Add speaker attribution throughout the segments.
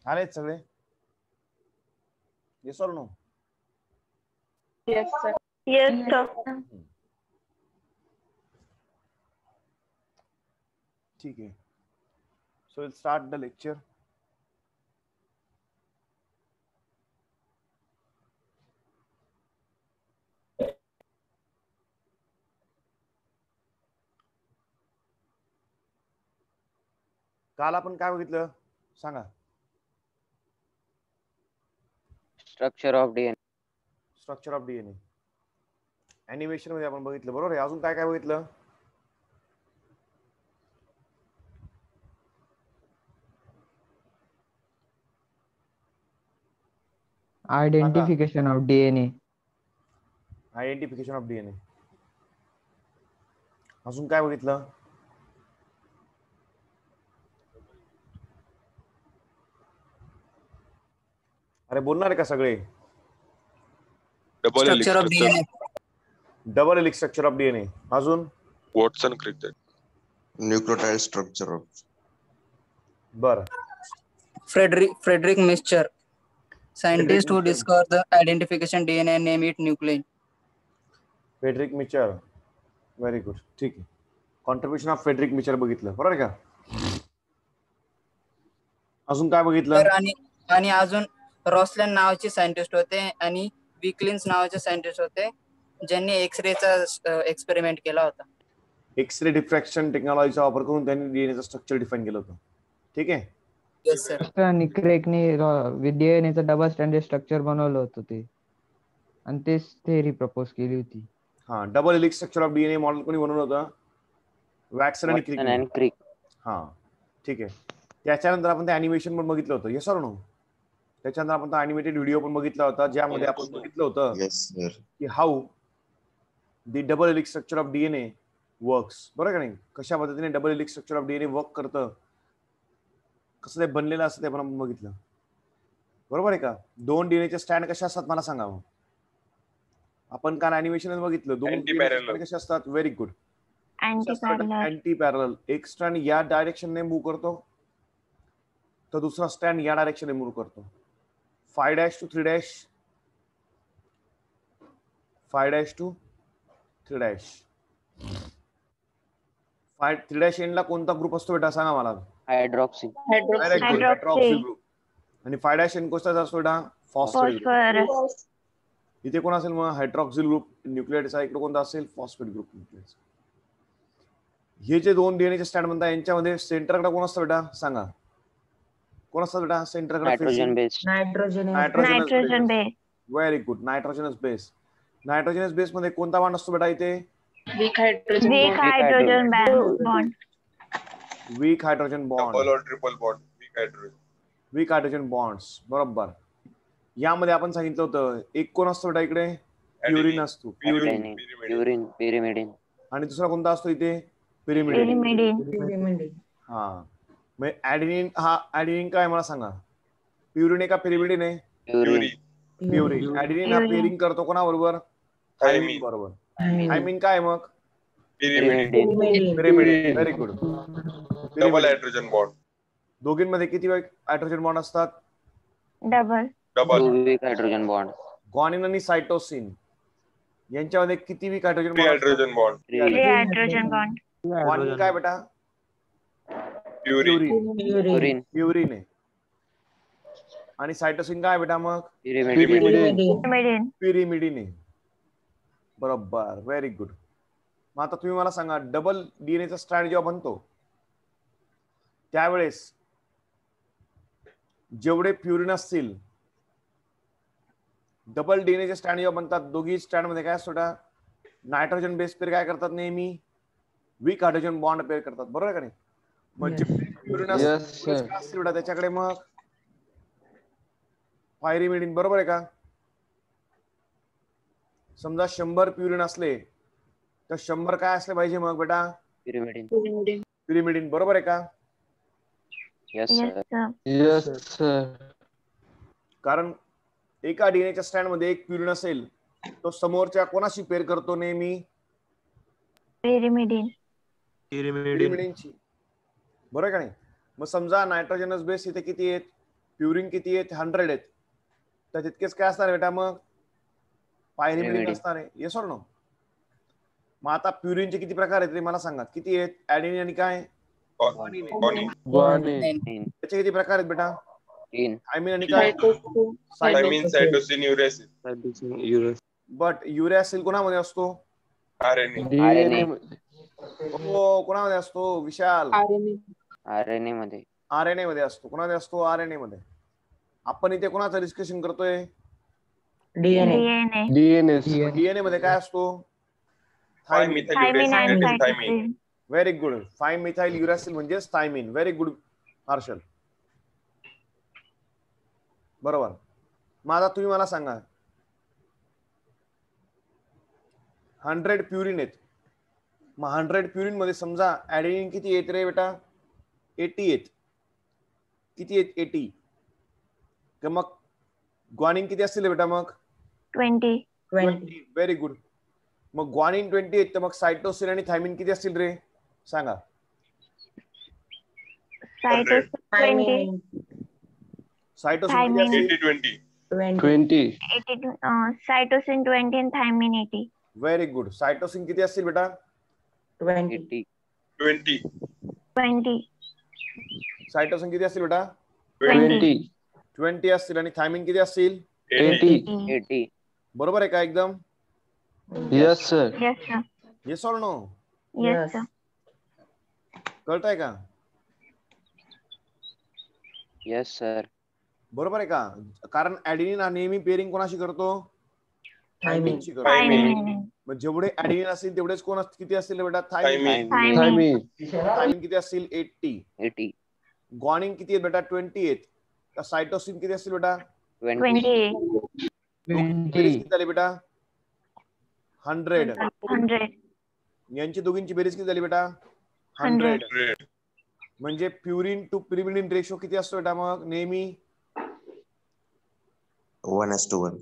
Speaker 1: आलेत सगळे? Yes or no?
Speaker 2: Yes, sir.
Speaker 3: Yes, sir.
Speaker 1: ठीक आहे. So we'll start the lecture. काल आपण काय बघितलं सांगा?
Speaker 4: Structure of DNA.
Speaker 1: Structure of DNA animation मध्ये आपण बघितलं, बरोबर आहे. अजून काय काय बघितलं?
Speaker 5: Identification of DNA.
Speaker 1: Identification of DNA. अजून काय बघितलं? अरे बोलणार आहे का सगळे?
Speaker 6: Structure of DNA.
Speaker 1: Double helix structure of DNA. अजून
Speaker 7: Watson Crick.
Speaker 8: Nucleotide structure of.
Speaker 1: बरं.
Speaker 6: Friedrich Miescher, scientist who discovered the identification DNA and name it nuclein.
Speaker 1: Friedrich Miescher. Very good. ठीक आहे. कॉन्ट्रीब्युशन ऑफ फ्रेडरिक मिचर बघितलं, बरोबर आहे का? अजून काय बघितलं?
Speaker 6: आणि अजून रॉसलॅन नावाचे सायंटिस्ट होते आणि विक्लिन्स नावाचे सायंटिस्ट होते ज्यांनी एक्सरेचा एक्सपेरिमेंट केला होता.
Speaker 1: एक्सरे डिफ्रॅक्शन टेक्नॉलॉजीचा वापर करून त्यांनी डीएनएचं स्ट्रक्चर डिफाइन केलं होतं. ठीक आहे.
Speaker 6: Yes sir.
Speaker 5: आणि क्रेकने डीएनएचं डबल स्टँडर्ड स्ट्रक्चर बनवलं होतं ते, आणि तेच थेअरी प्रपोज केली होती.
Speaker 1: हा, double helix structure of DNA model कोणी बनवलं होतं? वॅटसन आणि क्रिक. हा, ठीक आहे. त्याच्यानंतर आपण ते अॅनिमेशन पण बघितलं होतं. Yes or no? त्याच्यानंतर आपण अॅनिमेटेड व्हिडिओ पण बघितला होता ज्यामध्ये आपण बघितलं होतं की how the double helix structure of DNA works. बरोबर का नाही? कशा पद्धतीने double helix structure of DNA work करतं, कसं ते बनलेलं असतं ते पण आपण बघितलं. बरोबर आहे का? दोन डीएनएचे स्टँड कशा असतात मला सांगा. आपण काल अॅनिमेशन बघितलं. दोन स्टँड कसे असतात? Very good. Anti parallel. एक स्टँड या डायरेक्शनने मूव्ह करतो तर दुसरा स्टँड या डायरेक्शनने मूव्ह करतो. 5' to 3'. 5' to 3'. 3' एंडला कोणता ग्रुप असतो बेटा सांगा मला?
Speaker 4: हायड्रॉक्सी.
Speaker 1: Hydroxy group. आणि 5' एंड कोणता असतो बेटा? फॉस्फेट. इथे कोण असेल मग? हायड्रॉक्सिल ग्रुप न्यूक्लियोटाइडचा. इकडे कोणता असेल? Phosphate group nucleotide. हे जे दोन डीएनएचे स्टँड म्हणतात यांच्यामध्ये सेंटरकडे कोण असतं बेटा सांगा? कोण असतं बेटा सेंटरकडे?
Speaker 4: Nitrogen base.
Speaker 3: Nitrogen base.
Speaker 1: Very good. Nitrogenous base. Nitrogenous base मध्ये कोणता बॉन्ड असतो बेटा इथे?
Speaker 3: Weak hydrogen bond.
Speaker 1: Weak hydrogen bond.
Speaker 7: Double और triple bond.
Speaker 1: Weak hydrogen bonds. बरोबर. यामध्ये आपण सांगितलं होतं एक कोण असतो बेटा इकडे? प्युरिन असतो.
Speaker 4: पिरिमिडिन.
Speaker 1: आणि दुसरा कोणता असतो इथे? पिरिमिडिन. हा, मग ऍडेनिन. हा, ऍडेनिन काय मला सांगा? प्युरिन आहे का पिरिमिडिन आहे? प्युरिन. ऍडेनिन हा पेअरिंग करतो कोणाबरोबर? थायमिन बरोबर. थायमिन काय मग? Pyrimidine. Very good.
Speaker 7: Double hydrogen bond.
Speaker 1: दोघींमध्ये किती हायड्रोजन बॉन्ड असतात?
Speaker 3: Double.
Speaker 4: Weak hydrogen bond.
Speaker 1: Guanine आणि सायटोसिन यांच्यामध्ये किती weak hydrogen
Speaker 7: hydrogen bond?
Speaker 3: Hydrogen bond.
Speaker 1: Guanine काय बेटा? प्युरिन आहे. आणि सायटोसिन काय बेटा मग? पिरिमिडिन आहे. बरोबर. Very good. मग आता तुम्ही मला सांगा, डबल डीएनएचा स्ट्रँड जेव्हा बनतो त्यावेळेस जेवढे प्युरिन असतील, डबल डीएनएचे स्टँड जेव्हा बनतात, दोघी स्टँड मध्ये काय असतो? नायट्रोजन बेस पेअर काय करतात? नेहमी वीक हायड्रोजन बॉन्ड पेअर करतात. बरोबर का नाही? मग जेवढे प्युरिन असतील त्याच्याकडे मग पायरिमिडिन. बरोबर आहे का? समजा 100 प्युरिन असले तर 100 काय असले पाहिजे मग बेटा? पिरिमिडिन. बरोबर आहे का?
Speaker 5: Yes sir.
Speaker 1: कारण एका डीएनएच्या स्टँड मध्ये एक प्युरिन असेल तो समोरच्या कोणाशी पेअर करतो? नेहमी पिरिमिडिनची. बरोबर का नाही? मग समजा नायट्रोजनस बेस इथे किती आहेत? प्युरिन किती आहेत 100 आहेत, तर तितकेच काय असणार बेटा मग पायरिमिडिन असणार आहे. Yes or no? मग आता प्युरिनचे किती प्रकार आहेत रे मला सांगा, किती आहेत? ऍडेनिन आणि काय
Speaker 7: Guanine.
Speaker 1: त्याचे किती प्रकार आहेत बेटा?
Speaker 4: 3.
Speaker 1: थायमिन आणि काय?
Speaker 7: Thymine, cytosine, uracil.
Speaker 1: बट युरॅसिल कोणामध्ये असतो?
Speaker 7: RNA.
Speaker 1: हो कोणामध्ये असतो विशाल?
Speaker 4: RNA मध्ये.
Speaker 1: आरएनए मध्ये असतो. कोणामध्ये असतो? आरएनए मध्ये. आपण इथे कोणाचं डिस्कशन करतोय? डीएनए मध्ये काय असतो? थायमिन.
Speaker 3: थायमिन आणि सायटोसिन.
Speaker 1: Very good. 5 मिथाइल युरॅसिल म्हणजेच थायमिन. Very good Harshal. बरोबर. मग आता तुम्ही मला सांगा 100 प्युरिन आहेत, मग 100 प्युरिन मध्ये समजा ऍडेनिन किती येत रे बेटा? 80 आहेत. किती आहेत? 80. तर मग ग्वानिन किती असतील बेटा? मग
Speaker 3: 20.
Speaker 1: Very good. मग ग्वानिन 20 आहेत, तर मग सायटोसिन आणि थायमिन किती असतील रे सांगा?
Speaker 3: सायटोसिन 20.
Speaker 1: सायटोसिन किती असतील?
Speaker 7: 20.
Speaker 3: सायटोसिन 20 आणि थायमिन 80.
Speaker 1: Very good. सायटोसिन किती असतील बेटा?
Speaker 4: 80.
Speaker 3: 20.
Speaker 1: सायटोसिन किती असतील बेटा? 20 असतील. आणि थायमिन किती असतील?
Speaker 4: 80.
Speaker 1: बरोबर आहे का एकदम?
Speaker 7: Yes, sir.
Speaker 3: Yes, sir.
Speaker 1: Yes or no?
Speaker 3: Yes, sir.
Speaker 1: कळतंय का?
Speaker 4: Yes, sir.
Speaker 1: बरोबर आहे का? कारण ऍडेनिन नेहमी पेअरिंग कोणाशी करतो? थायमिनशी करतो.
Speaker 3: Thymine.
Speaker 1: मग जेवढे ऍडेनिन असतील तेवढेच कोण किती असतील बेटा? थायमिन.
Speaker 3: Thymine.
Speaker 1: थायमिन किती असतील? 80.
Speaker 4: 80.
Speaker 1: ग्वानिन किती आहेत बेटा? 20 आहेत. तर सायटोसिन किती असतील बेटा?
Speaker 3: 20.
Speaker 1: बेरीज किती झाली बेटा? 100.
Speaker 3: 100.
Speaker 1: यांची दोघींची बेरीज किती झाली बेटा? 100. म्हणजे प्युरिन टू पिरिमिडिन रेशो किती असतो बेटा मग नेहमी?
Speaker 8: 1:1.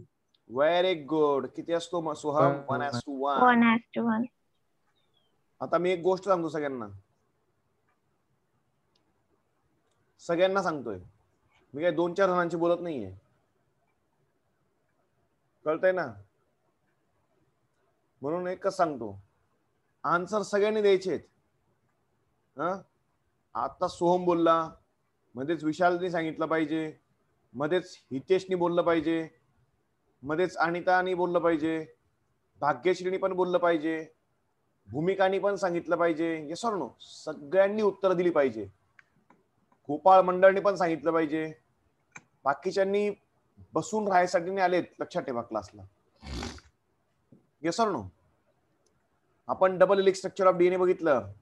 Speaker 1: Very good. किती असतो मग सोहम? 1:1.
Speaker 3: 1:1.
Speaker 1: आता मी एक गोष्ट सांगतो सगळ्यांना सांगतोय. मी काय 2-4 जणांची बोलत नाहीये. कळतंय ना? म्हणून एकच सांगतो, आन्सर सगळ्यांनी द्यायचे आहेत. आता सोहम बोलला, मध्येच विशालने सांगितलं पाहिजे, मध्येच हितेशनी बोललं पाहिजे, मध्येच अनितानी बोललं पाहिजे, भाग्यश्रीनी पण बोललं पाहिजे, भूमिकानी पण सांगितलं पाहिजे. Yes or no? सगळ्यांनी उत्तर दिली पाहिजे. गोपाळ मंडळनी पण सांगितलं पाहिजे. बाकीच्यांनी बसून राहायसाठी नाही आलेत, लक्षात ठेवा क्लासला. Yes or no? आपण double helix structure of DNA बघितलं,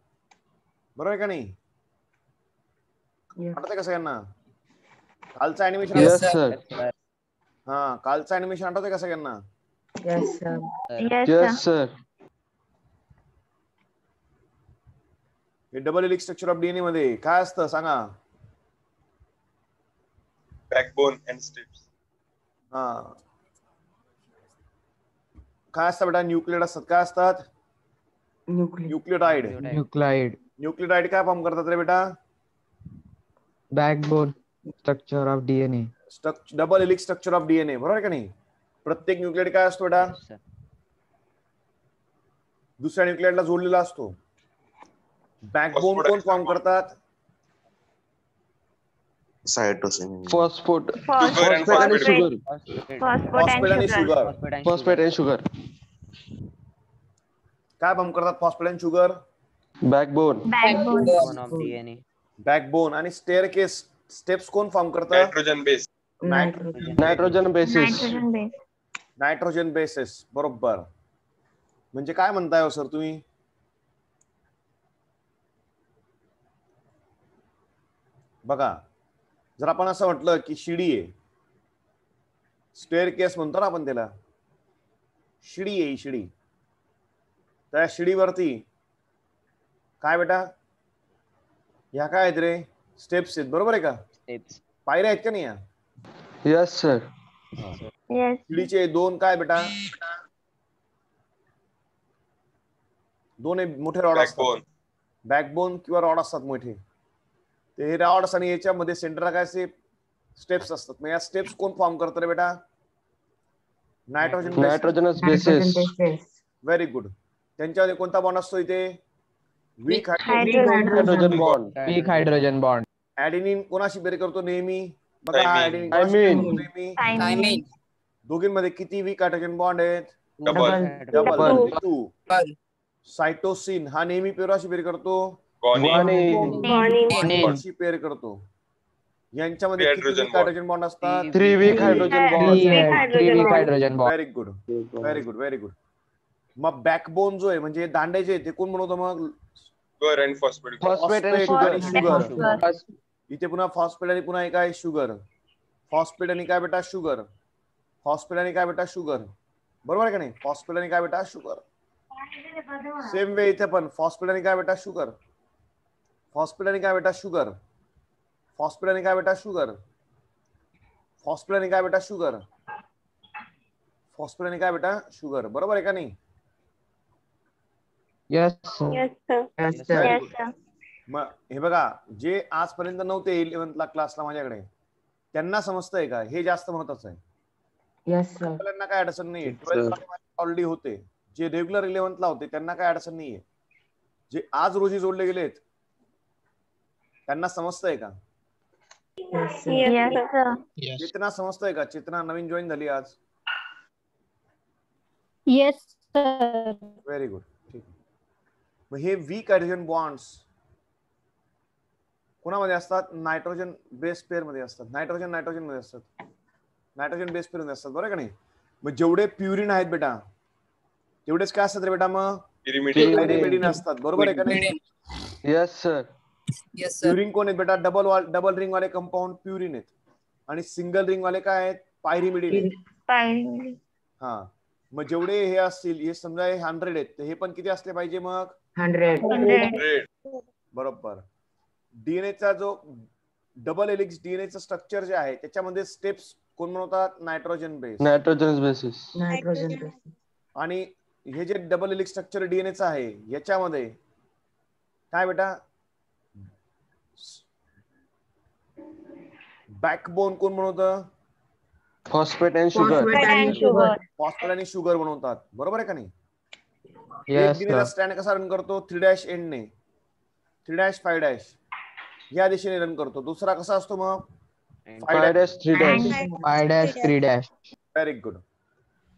Speaker 1: बरोबर आहे का नाही? आठवतंय का सगळ्यांना? कालचं अॅनिमेशन?
Speaker 7: Yes, sir.
Speaker 1: हा, कालचं अॅनिमेशन आठवतंय का सगळ्यांना?
Speaker 3: Yes,
Speaker 7: Yes,
Speaker 3: sir.
Speaker 7: sir.
Speaker 1: हे double helix structure of DNA मध्ये काय असतं सांगा?
Speaker 7: Backbone and strips.
Speaker 1: हा, काय असतं बेटा? न्यूक्लियोटाइड असतात. काय असतात? न्यूक्लियोटाइड. न्यूक्लियोटाइड काय फॉर्म करतात रे बेटा?
Speaker 5: Backbone structure of DNA.
Speaker 1: Double helix structure of DNA, बरोबर आहे का नाही? प्रत्येक न्यूक्लियोटाइड काय असतो बेटा?
Speaker 4: Yes, sir.
Speaker 1: दुसऱ्या न्यूक्लियोटाइडला जोडलेला असतो. बॅकबोन कोण फॉर्म करतात?
Speaker 8: Cytosine.
Speaker 7: Phosphate.
Speaker 3: Phosphate
Speaker 7: and sugar.
Speaker 1: Phosphate आणि शुगर.
Speaker 7: Phosphate and sugar.
Speaker 1: काय फॉर्म करतात फॉस्फेट आणि sugar?
Speaker 7: Backbone.
Speaker 3: Backbone.
Speaker 4: Backbone of DNA.
Speaker 1: Backbone. आणि स्टेअरकेस स्टेप्स कोण फॉर्म करतात?
Speaker 7: Nitrogen base. Nitrogen bases.
Speaker 3: Nitrogen base.
Speaker 1: Nitrogen basis. बरोबर. म्हणजे काय म्हणताय हो सर तुम्ही? बघा, जर आपण असं म्हटलं की शिडी आहे, स्टेअर केस म्हणतो ना आपण त्याला, शिडी आहे ही शिडी. त्या शिडीवरती काय बेटा? ह्या काय आहेत रे? स्टेप्स आहेत, बरोबर आहे का?
Speaker 4: Steps.
Speaker 1: पायऱ्या आहेत का नाही या?
Speaker 7: Yes, sir.
Speaker 3: Yes.
Speaker 1: शिडीचे 2 काय बेटा? 2 मोठे रॉड असतात.
Speaker 7: Backbone.
Speaker 1: बॅकबोन किंवा रॉड असतात मोठे. ते हे रॉड्स आणि याच्यामध्ये सेंटरला काय असे स्टेप्स असतात. मग या स्टेप्स कोण फॉर्म करतं रे बेटा? Nitrogen.
Speaker 7: Nitrogenous bases.
Speaker 1: Very good. त्यांच्यामध्ये कोणता बॉन्ड असतो इथे? Weak
Speaker 7: hydrogen bond.
Speaker 5: Weak hydrogen bond.
Speaker 1: Adenine कोणाशी पेर करतो नेहमी? बघा ऍडेनिन
Speaker 6: थायमिन.
Speaker 1: दोघींमध्ये किती वीक हायड्रोजन बॉन्ड आहेत?
Speaker 3: Double.
Speaker 1: 2. सायटोसिन हा नेहमी पेराशी पेर करतो?
Speaker 7: ग्वानिन.
Speaker 1: शी पेर करतो. यांच्यामध्ये किती वीक हायड्रोजन बॉन्ड असतात?
Speaker 7: 3 weak hydrogen bond.
Speaker 5: 3 weak hydrogen bond.
Speaker 1: Very good, very good, very good. मग बॅकबोन जो आहे म्हणजे दांडे जे ते कोण बनवतं मग?
Speaker 7: फॉस्फेट आणि शुगर.
Speaker 1: इथे पुन्हा फॉस्फेट आणि पुन्हा काय? शुगर. फॉस्फेट आणि काय बेटा? शुगर. फॉस्फेट आणि काय बेटा? शुगर. बरोबर आहे का नाही? फॉस्फेट आणि काय बेटा? शुगर. सेम वे इथे पण फॉस्फेट आणि काय बेटा? शुगर. फॉस्फेट आणि काय बेटा? शुगर. फॉस्फेट आणि काय बेटा? शुगर. फॉस्फेट आणि काय बेटा? शुगर. फॉस्फेट आणि काय बेटा? शुगर. बरोबर आहे का नाही?
Speaker 5: यस
Speaker 1: मग हे बघा, जे आजपर्यंत नव्हते 11th क्लासला माझ्याकडे, त्यांना समजतंय का? हे जास्त महत्वाचं आहे. आपल्याला काय अडचण नाही. 12th ऑलरेडी होते. जे रेग्युलर 11th ला होते त्यांना काय अडचण नाहीये. जे आज रोजी जोडले गेलेत त्यांना समजतंय का? चेतना समजतंय का? चेतना नवीन जॉईन झाली आज.
Speaker 2: Yes sir.
Speaker 1: Very good. ठीक आहे. मग हे वीक हायड्रोजन बॉन्ड्स कोणामध्ये असतात? नायट्रोजन बेस पेअर मध्ये असतात. नायट्रोजन मध्ये असतात. नायट्रोजन बेस पेअर मध्ये असतात. बरोबर का नाही? मग जेवढे प्युरिन आहेत बेटा तेवढेच काय असतात रे बेटा? मग पिरिमिडीन असतात. बरोबर आहे का नाही?
Speaker 7: Yes sir.
Speaker 1: प्युरिन कोण आहेत बेटा? डबल रिंग वाले कंपाऊंड प्युरिन आहेत. आणि सिंगल रिंग वाले काय आहेत? पायरिमिडीन आहेत. हा. मग जेवढे हे असतील, हे समजा हे 100 आहेत, तर हे पण किती असले पाहिजे मग?
Speaker 3: 100.
Speaker 1: बरोबर. डीएनएचा जो डबल हेलिक्स डीएनएचं स्ट्रक्चर जे आहे त्याच्यामध्ये स्टेप्स कोण बनवतात? Nitrogen base.
Speaker 7: Nitrogen basis.
Speaker 1: आणि हे जे डबल हेलिक्स स्ट्रक्चर डीएनएचं आहे याच्यामध्ये काय बेटा? बॅकबोन कोण बनवतं?
Speaker 7: Phosphate and sugar.
Speaker 1: फॉस्फेट आणि शुगर बनवतात. बरोबर आहे का नाही?
Speaker 5: यस
Speaker 1: डीएनएचा स्ट्रँड कसा रन करतो? 3' एंडने 3' 5' या दिशेने रन करतो. दुसरा कसा असतो मग?
Speaker 7: 5'3'.
Speaker 1: Very good.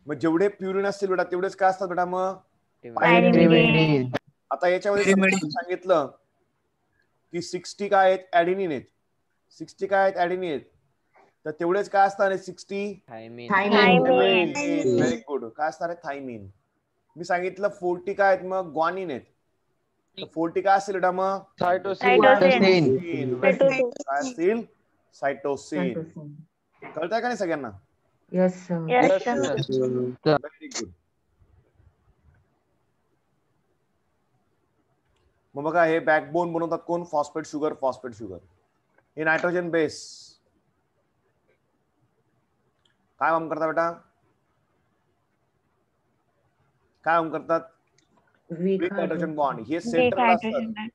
Speaker 1: मग जेवढे प्युरिन असतील बेटा तेवढेच काय असतात बेटा? मग
Speaker 5: पायरिमिडीन.
Speaker 1: आता याच्यामध्ये सांगितलं की 60 काय आहेत? ऍडेनिन आहेत. 60 काय आहेत? ऍडेनिन आहेत. तर तेवढेच काय असणार आहे? 60 व्हेरी गुड. काय असणार आहे? थायमिन. मी सांगितलं 40 काय आहेत? मग ग्वानिन आहेत. 40 काय असेल बेटा? मग
Speaker 7: सायटोसिन.
Speaker 1: काय असतील? सायटोसिन. कळतंय का नाही सगळ्यांना? Very good. मग बघा हे बॅकबोन बनवतात कोण? Phosphate sugar. फॉस्फेट शुगर हे नायट्रोजन बेस काय काम करतात बेटा? काय काम करतात? Weak hydrogen bond. हे सेंटरला असतात.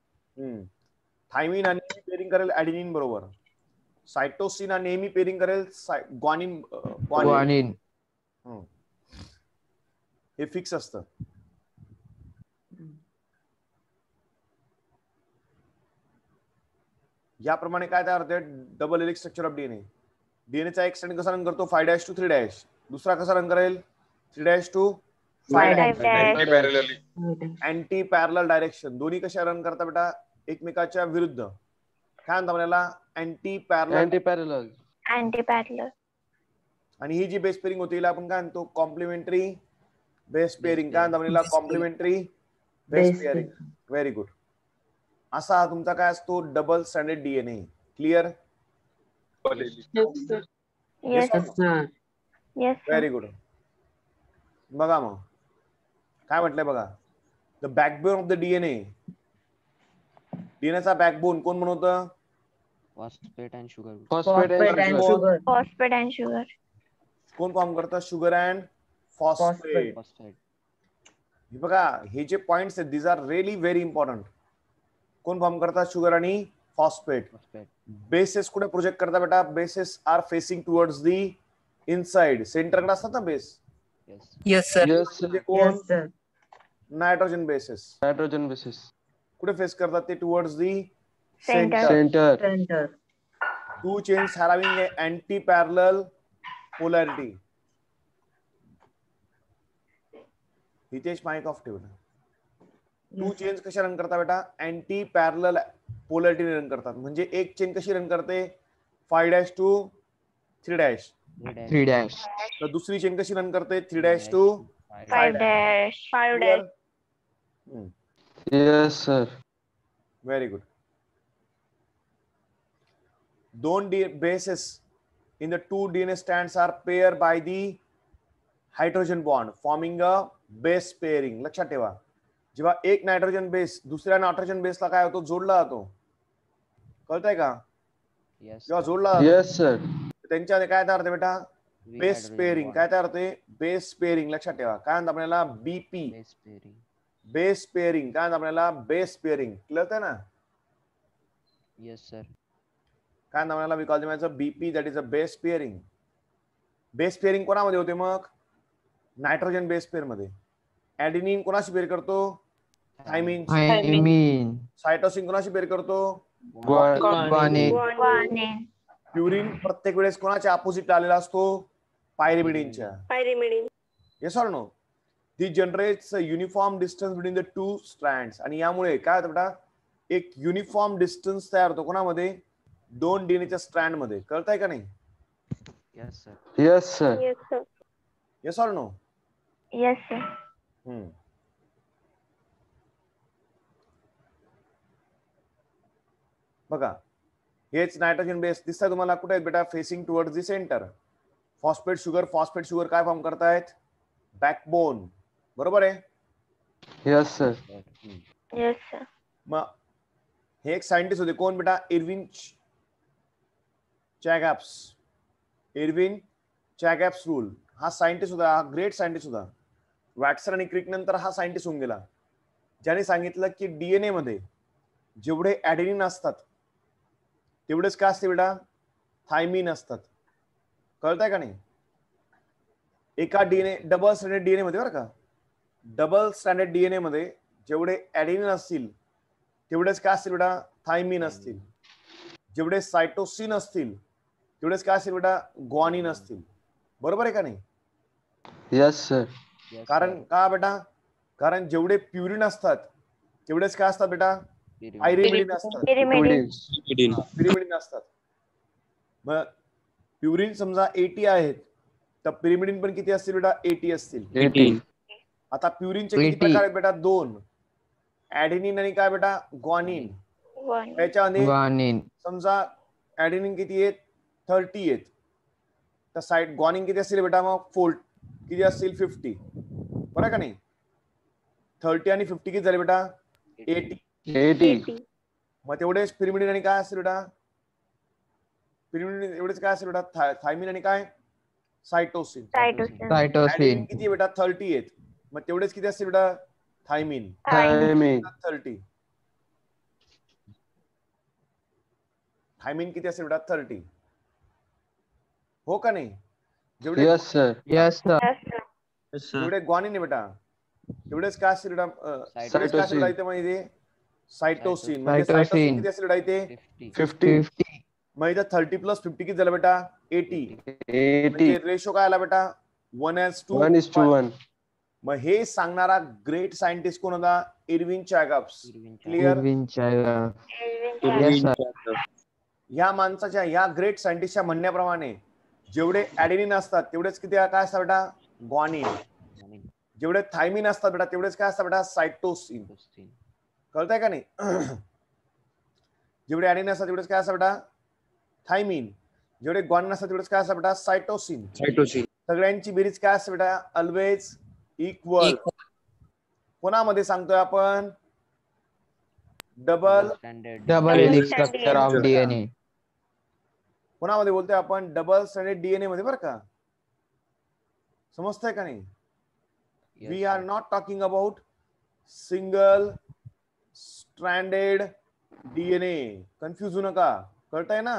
Speaker 1: थायमिन आणि पेरिंग करेल ऍडेनिन बरोबर. सायटोसिन हा नेहमी पेरिंग करेल ग्वानिन. हे फिक्स असतं. याप्रमाणे काय तयार होते? Double helix structure of DNA. डीएनएचा एक स्ट्रँड कसा रन करतो? 5' to 3'. दुसरा कसा रन करेल? 3' to 5'. Anti parallel direction. दोन्ही कशा रन करता बेटा? एकमेकाच्या विरुद्ध. काय म्हणतात आपल्याला? Anti parallel. आणि ही जी बेस पेरिंग होती हिला आपण काय म्हणतो? Complementary base pairing. काय म्हणतात आपल्याला? Complementary base pairing. Very good. असा हा तुमचा काय असतो? Double stranded DNA. Clear? Very good. बघा मग काय म्हटलंय बघा. The backbone of the DNA. डीएनएचा बॅकबोन कोण बनवतं?
Speaker 4: Phosphate and sugar.
Speaker 1: कोण फॉर्म करतं? Sugar and phosphate. बघा हे जे पॉइंट्स आहेत these are really very important. कोण फॉर्म करतात? शुगर आणि फॉस्फेट.
Speaker 4: Phosphate.
Speaker 1: बेसेस कुठे प्रोजेक्ट करता बेटा? Bases are facing towards the inside. सेंटरकडे असतात ना base.
Speaker 4: Yes.
Speaker 6: Yes sir.
Speaker 7: Yes, sir.
Speaker 1: म्हणजे कोण?
Speaker 3: Yes, sir.
Speaker 1: Nitrogen bases
Speaker 7: Nitrogen bases.
Speaker 1: कुठे फेस करतात ते? Towards the
Speaker 2: Center.
Speaker 7: Center.
Speaker 3: Center.
Speaker 1: Two chains having a anti-parallel polarity. Hitesh mike off ठेवलं. Two chains कशा रन करता बेटा? अँटी पॅरलल पोलॅरिटी रन करतात. म्हणजे एक चेन कशी रन करते? 5' to 3'.
Speaker 5: 3
Speaker 1: तर दुसरी चेन कशी रन करते? 3' to
Speaker 2: 5 dash. 5 dash.
Speaker 7: Yes, sir.
Speaker 1: Very good. दोन bases in the two DNA strands are paired by the hydrogen bond forming a base pairing. लक्षात ठेवा, जेव्हा एक नायट्रोजन बेस दुसऱ्या नायट्रोजन बेसला काय होतो? जोडला जातो. कळतंय का?
Speaker 4: Yes.
Speaker 1: जेव्हा जोडला जातो
Speaker 7: Yes, sir.
Speaker 1: त्यांच्यामध्ये काय तयार होते बेटा?
Speaker 4: We
Speaker 1: base
Speaker 4: hydrogen
Speaker 1: pairing.
Speaker 4: bond.
Speaker 1: काय तयार होते? Base pairing. लक्षात ठेवा. काय म्हणतात आपल्याला? BP.
Speaker 4: Base pairing.
Speaker 1: Base pairing. काय म्हणतात आपल्याला? Base pairing. कळतंय ना?
Speaker 4: Yes, sir.
Speaker 1: काय म्हणतात आपल्याला? We call them BP, that is a base pairing. Base pairing कोणामध्ये होते मग? नायट्रोजन बेस पेअर मध्ये. ऍडेनिन कोणाशी पेअर करतो? थायमिन.
Speaker 5: थायमिन.
Speaker 1: सायटोसिन कोणाशी पेअर करतो?
Speaker 5: ग्वानिन.
Speaker 2: Guanine.
Speaker 1: प्युरिन प्रत्येक वेळेस कोणाच्या अपोजिट आलेला असतो? पायरिमिडिनच्या.
Speaker 2: Pyrimidine.
Speaker 1: Yes or no? The generates a uniform distance between the two strands. आणि यामुळे काय होतं बेटा? एक युनिफॉर्म डिस्टन्स तयार होतो. कोणामध्ये? दोन डीएनएच्या स्ट्रँड मध्ये. कळतंय का नाही?
Speaker 4: Yes, sir.
Speaker 7: Yes, sir.
Speaker 2: Yes, sir.
Speaker 1: Yes or no?
Speaker 2: Yes, sir.
Speaker 1: बघा, हेच नायट्रोजन बेस दिसतंय तुम्हाला कुठे आहेत बेटा? Facing towards the centre. Phosphate sugar काय फॉर्म करतायत? बॅकबोन. बरोबर आहे?
Speaker 7: Yes, sir.
Speaker 2: Yes, sir.
Speaker 1: मग हे एक सायंटिस्ट होते. कोण बेटा? Erwin Chargaff's. Erwin Chargaff's rule. हा सायंटिस्ट होता. हा ग्रेट सायंटिस्ट होता. वॅटसन आणि क्रिक नंतर हा सायंटिस्ट होऊन गेला, ज्याने सांगितलं की डीएनए मध्ये जेवढे ऍडेनिन असतात तेवढेच काय असते बेटा? थायमिन असतात. कळतंय का नाही? एका डीएनए डबल स्टँडर्ड डीएनए मध्ये, बरं का, डबल स्टँडर्ड डीएनए मध्ये जेवढे ऍडेनिन असतील तेवढेच काय असतील बेटा? थायमिन असतील. जेवढे सायटोसिन असतील तेवढेच काय असतील बेटा? ग्वानिन असतील. बरोबर आहे का नाही?
Speaker 7: Yes, sir.
Speaker 4: Yes,
Speaker 1: कारण
Speaker 4: sir.
Speaker 1: का बेटा? कारण जेवढे प्युरिन असतात तेवढेच काय असतात बेटा?
Speaker 4: Pyrimidine.
Speaker 1: पायरिमिडिन असतात.
Speaker 2: Pyrimidine.
Speaker 1: पिरिमिडिन असतात. मग प्युरिन समजा 80 आहेत तर पिरिमिडिन पण किती असतील बेटा? 80 असतील.
Speaker 7: 80.
Speaker 1: आता प्युरिनचे किती
Speaker 5: 80.
Speaker 1: प्रकार आहेत बेटा? 2. ऍडेनिन आणि काय बेटा? ग्वानिन.
Speaker 2: Guanine.
Speaker 1: त्याच्यामध्ये
Speaker 5: ग्वानिन.
Speaker 1: समजा ऍडेनिन किती आहेत? 30 आहेत. तर साईट ग्वानिन किती असतील बेटा? मग किती असतील? 50. बरं का नाही? 30 आणि 50 किती झाले बेटा? 80.
Speaker 7: 80.
Speaker 1: मग तेवढेच पिरिमिडिन आणि काय असतील बेटा? पिरिमिडिन एवढेच काय असेल बेटा? थायमिन आणि काय? सायटोसिन.
Speaker 2: Cytosine.
Speaker 5: सायटोसिन.
Speaker 1: ऍडेनिन किती बेटा? 30 आहेत. मग तेवढेच किती असतील बेटा? थायमिन.
Speaker 7: Timing.
Speaker 1: 30. थायमिन किती असेल बेटा? 30. हो का नाही? जेवढे
Speaker 7: Yes, sir.
Speaker 5: Yes sir.
Speaker 2: Yes, sir.
Speaker 1: जेवढे ग्वानिन आहे बेटा तेवढेच काय असेल बेटा? तेवढेच काय असेल बेटा इथे माहिती? सायटोसिन. म्हणजे
Speaker 5: Cytosine.
Speaker 1: सायटोसिन किती असेल बेटा इथे?
Speaker 4: 50.
Speaker 7: 50.
Speaker 5: 50.
Speaker 1: मग इथं 30 + 50 किती झालं बेटा? 80.
Speaker 7: 80.
Speaker 1: म्हणजे रेशो काय आला बेटा? 1:1.
Speaker 7: 1:1.
Speaker 1: मग हे सांगणारा ग्रेट सायंटिस्ट कोण होता? Erwin Chargaff's.
Speaker 4: Pyrimidine.
Speaker 1: क्लिअर?
Speaker 5: इरविनच्या
Speaker 2: Irving
Speaker 5: यस
Speaker 2: Chapman.
Speaker 5: सर.
Speaker 1: या माणसाच्या, या ग्रेट सायंटिस्टच्या म्हणण्याप्रमाणे जेवढे ऍडेनिन असतात तेवढेच किती काय असतात बेटा? ग्वानिन.
Speaker 4: Guanine.
Speaker 1: जेवढे थायमिन असतात बेटा तेवढेच काय असतात बेटा? सायटोसिन.
Speaker 4: Cytosine.
Speaker 1: कळतंय का नाही? जेवढे ऍडेनिन असतात तेवढेच काय असतात बेटा? थायमिन. जेवढे ग्वानिन असतात तेवढेच काय असतात बेटा? सायटोसिन. सगळ्यांची बेरीज काय असते बेटा? Always equal. कोणामध्ये सांगतोय आपण? Double
Speaker 4: Standard.
Speaker 5: Double
Speaker 2: Double
Speaker 5: helix
Speaker 2: stranded
Speaker 5: structure of DNA.
Speaker 1: कोणामध्ये बोलतोय आपण? डबल स्टँडर्ड डीएनए मध्ये, बरं का? समजतंय का नाही?
Speaker 4: Yes,
Speaker 1: we are
Speaker 4: sir.
Speaker 1: Not talking about single stranded DNA. Confuse होऊ नका, कळतंय ना?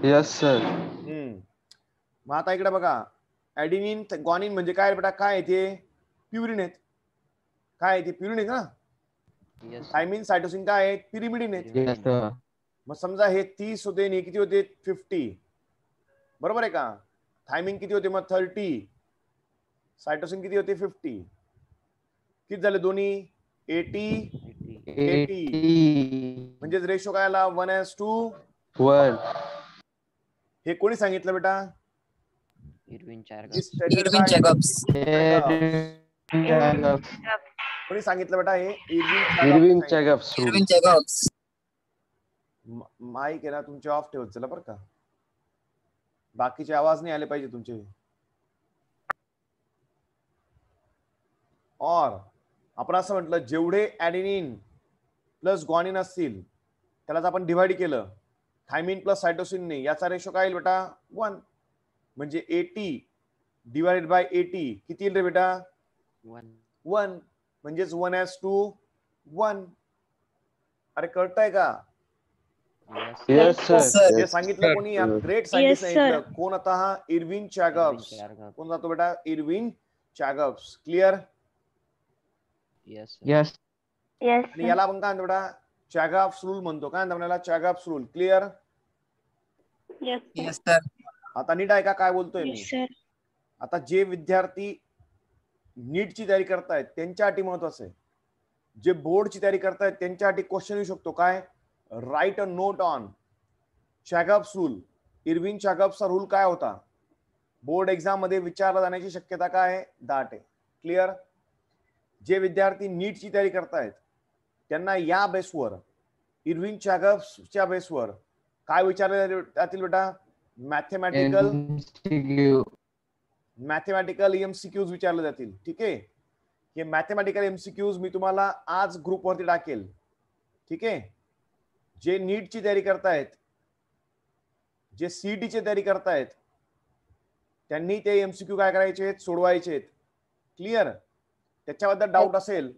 Speaker 7: Yes sir.
Speaker 1: मग आता इकडे बघा, ऍडिनिन ग्वानिन म्हणजे काय बेटा? काय आहे ते? प्युरिन आहेत. काय आहे ते? प्युरिन आहेत ना.
Speaker 4: Yes, sir.
Speaker 1: थायमिन सायटोसिन काय आहेत? पिरिमिडिन आहेत.
Speaker 5: Yes, sir.
Speaker 1: मग समजा हे 30 होते आणि हे किती होते? 50. बरोबर आहे का? थायमिन किती होते मग? 30. सायटोसिन किती होते? 50. किती झाले दोन्ही? 80 80. म्हणजेच रेशो काय आला? 1:1. हे कोणी सांगितलं बेटा?
Speaker 4: Irvin
Speaker 1: This
Speaker 4: Chargaff.
Speaker 1: stated
Speaker 6: Irwin
Speaker 1: by
Speaker 6: Jacobs.
Speaker 1: कोणी सांगितलं बेटा? हे
Speaker 7: Irwin Jacobs rule.
Speaker 6: Irwin Jacobs.
Speaker 1: Mic आहे ना तुमचे ऑफ ठेवत चला बरं का, बाकीचे आवाज नाही आले पाहिजे तुमचे. और आपण असं म्हटलं, जेवढे ऍडेनिन प्लस ग्वानिन असतील त्यालाच आपण डिवाइड केलं थायमिन प्लस सायटोसिनने, याचा रेशो काय येईल बेटा? 1. म्हणजे 80 डिवाइडेड बाय 80 किती येईल रे बेटा? 1. म्हणजेच 1:1. अरे कळतंय का?
Speaker 7: Yes sir.
Speaker 1: हे सांगितलं कोणी? ग्रेट सायंटिस्ट सांगितलं. कोण आता? हा इरविन चॅगब्स. कोण जातो बेटा? Erwin Chargaff's. Clear?
Speaker 4: Yes, sir.
Speaker 5: Yes.
Speaker 2: Yes,
Speaker 1: आणि याला आपण काय म्हणतो बेटा? चॅगब्स रूल म्हणतो. काय म्हणतो आपल्याला? Chargaff's rule. Clear?
Speaker 2: yes,
Speaker 6: yes sir.
Speaker 1: आता नीट आहे का काय बोलतोय मी?
Speaker 2: yes, sir.
Speaker 1: आता जे विद्यार्थी नीटची तयारी करतायत त्यांच्यासाठी महत्वाचं आहे. जे बोर्डची तयारी करतायत त्यांच्यासाठी क्वेश्चन येऊ शकतो. काय? Write a note on Chargaff's rule. Erwin चॅगब्सचा रूल काय होता? बोर्ड एक्झाम मध्ये विचारला जाण्याची शक्यता काय आहे? दाट आहे. क्लिअर? जे विद्यार्थी नीटची तयारी करतायत त्यांना या बेसवर, इरविन चॅगब्सच्या बेसवर काय विचारले जातील बेटा? मॅथमॅटिकल एमसीक्यूज विचारले जातील. ठीक आहे? हे मॅथमॅटिकल एमसीक्यूज मी तुम्हाला आज ग्रुपवरती टाकेल. ठीक आहे? जे नीटची तयारी करतायत, जे सीईटीची तयारी करतायत त्यांनी ते एमसीक्यू काय करायचे? सोडवायचे. क्लिअर? त्याच्याबद्दल डाऊट असेल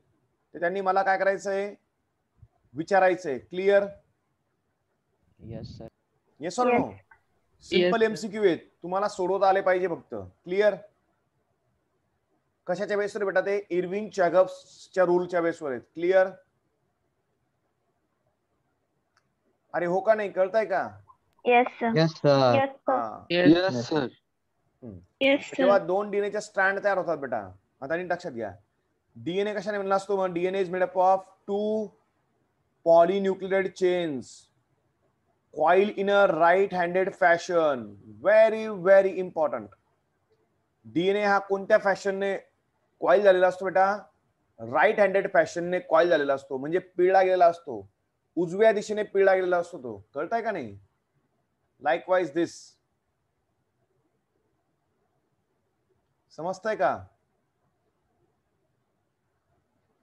Speaker 1: तर त्यांनी मला काय करायचंय? विचारायचंय. Clear?
Speaker 4: Yes, sir.
Speaker 1: Yes or no? Simple MCQ आहेत, तुम्हाला सोडवता आले पाहिजे फक्त. क्लिअर? कशाच्या बेसवर बेटा? ते इरविन चॅगब्सच्या रूलच्या बेसवर आहेत. क्लिअर? अरे हो का नाही? कळतंय का?
Speaker 2: Yes, sir.
Speaker 5: Yes, sir.
Speaker 2: Yes, sir.
Speaker 1: हा.
Speaker 7: Yes sir.
Speaker 2: Yes, sir.
Speaker 1: तेव्हा 2 डीएनएच्या स्ट्रँड तयार होतात बेटा. आता नीट लक्षात घ्या. डीएनए कशाने बनला असतो? मग DNA is made up of 2 polynucleotide chains coiled in a right-handed fashion. Very, very important. DNA हा कोणत्या फॅशनने कॉईल झालेला असतो बेटा? राईट हँडेड फॅशनने कॉईल झालेला असतो. म्हणजे पिळला गेलेला असतो, उजव्या दिशेने पिळला गेलेला असतो तो. कळतंय का नाही? लाईकवाईज दिस. समजतंय का?